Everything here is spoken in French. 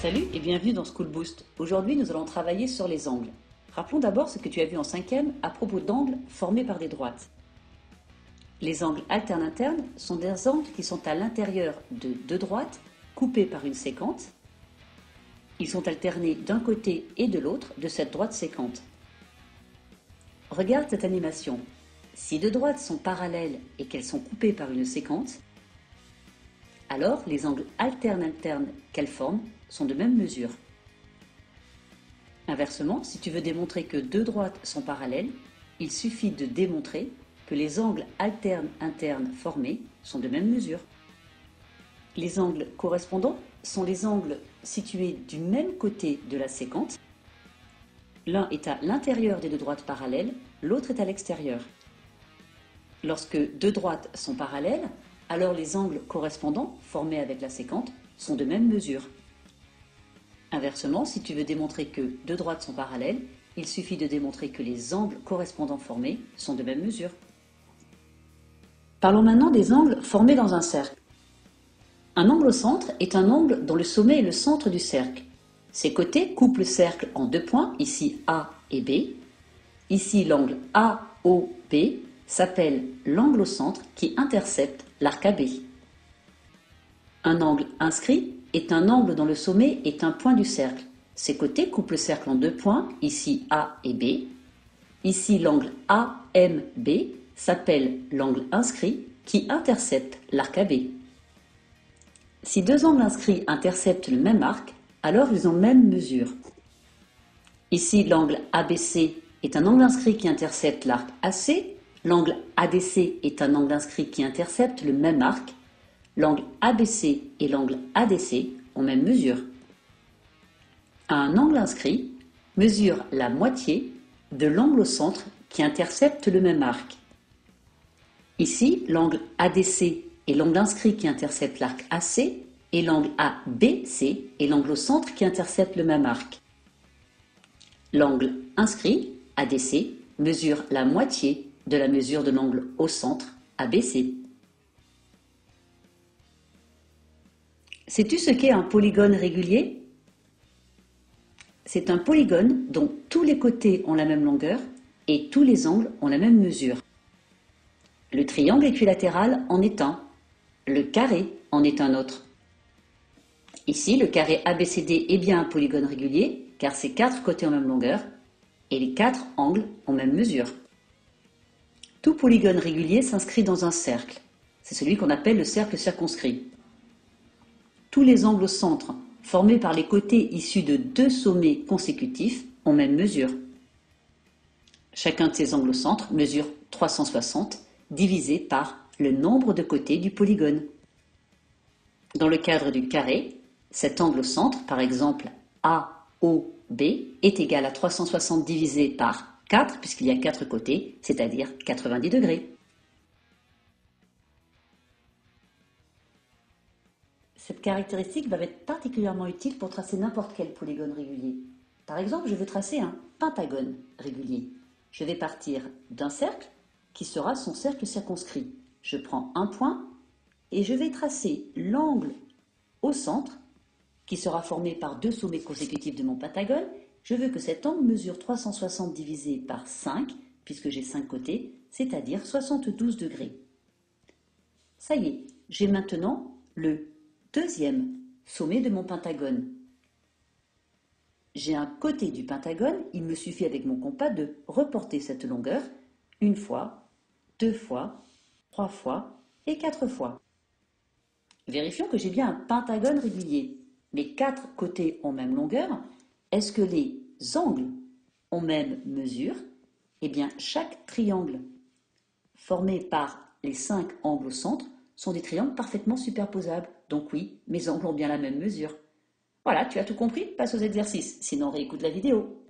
Salut et bienvenue dans School Boost. Aujourd'hui, nous allons travailler sur les angles. Rappelons d'abord ce que tu as vu en 5e à propos d'angles formés par des droites. Les angles alternes-internes sont des angles qui sont à l'intérieur de deux droites coupées par une séquente. Ils sont alternés d'un côté et de l'autre de cette droite séquente. Regarde cette animation. Si deux droites sont parallèles et qu'elles sont coupées par une séquente, alors les angles alternes-internes qu'elles forment sont de même mesure. Inversement, si tu veux démontrer que deux droites sont parallèles, il suffit de démontrer que les angles alternes-internes formés sont de même mesure. Les angles correspondants sont les angles situés du même côté de la séquente. L'un est à l'intérieur des deux droites parallèles, l'autre est à l'extérieur. Lorsque deux droites sont parallèles, alors les angles correspondants formés avec la séquente sont de même mesure. Inversement, si tu veux démontrer que deux droites sont parallèles, il suffit de démontrer que les angles correspondants formés sont de même mesure. Parlons maintenant des angles formés dans un cercle. Un angle au centre est un angle dont le sommet est le centre du cercle. Ses côtés coupent le cercle en deux points, ici A et B. Ici, l'angle AOB s'appelle l'angle au centre qui intercepte l'arc AB. Un angle inscrit est un angle dont le sommet est un point du cercle. Ses côtés coupent le cercle en deux points, ici A et B. Ici, l'angle AMB s'appelle l'angle inscrit qui intercepte l'arc AB. Si deux angles inscrits interceptent le même arc, alors ils ont même mesure. Ici, l'angle ABC est un angle inscrit qui intercepte l'arc AC. L'angle ADC est un angle inscrit qui intercepte le même arc. L'angle ABC et l'angle ADC ont même mesure. Un angle inscrit mesure la moitié de l'angle au centre qui intercepte le même arc. Ici, l'angle ADC est l'angle inscrit qui intercepte l'arc AC et l'angle ABC est l'angle au centre qui intercepte le même arc. L'angle inscrit, ADC, mesure la moitié de la mesure de l'angle au centre, ABC. Sais-tu ce qu'est un polygone régulier? C'est un polygone dont tous les côtés ont la même longueur et tous les angles ont la même mesure. Le triangle équilatéral en est un, le carré en est un autre. Ici, le carré ABCD est bien un polygone régulier car ses quatre côtés ont même longueur et les quatre angles ont même mesure. Tout polygone régulier s'inscrit dans un cercle. C'est celui qu'on appelle le cercle circonscrit. Tous les angles au centre, formés par les côtés issus de deux sommets consécutifs, ont même mesure. Chacun de ces angles au centre mesure 360, divisé par le nombre de côtés du polygone. Dans le cadre du carré, cet angle au centre, par exemple AOB, est égal à 360 divisé par 4, puisqu'il y a 4 côtés, c'est-à-dire 90 degrés. Cette caractéristique va être particulièrement utile pour tracer n'importe quel polygone régulier. Par exemple, je veux tracer un pentagone régulier. Je vais partir d'un cercle qui sera son cercle circonscrit. Je prends un point et je vais tracer l'angle au centre qui sera formé par deux sommets consécutifs de mon pentagone. Je veux que cet angle mesure 360 divisé par 5, puisque j'ai 5 côtés, c'est-à-dire 72 degrés. Ça y est, j'ai maintenant le deuxième sommet de mon pentagone. J'ai un côté du pentagone, il me suffit avec mon compas de reporter cette longueur une fois, deux fois, trois fois et quatre fois. Vérifions que j'ai bien un pentagone régulier. Mes quatre côtés ont même longueur. Est-ce que les angles ont même mesure? Eh bien, chaque triangle formé par les 5 angles au centre sont des triangles parfaitement superposables. Donc oui, mes angles ont bien la même mesure. Voilà, tu as tout compris? Passe aux exercices. Sinon, réécoute la vidéo.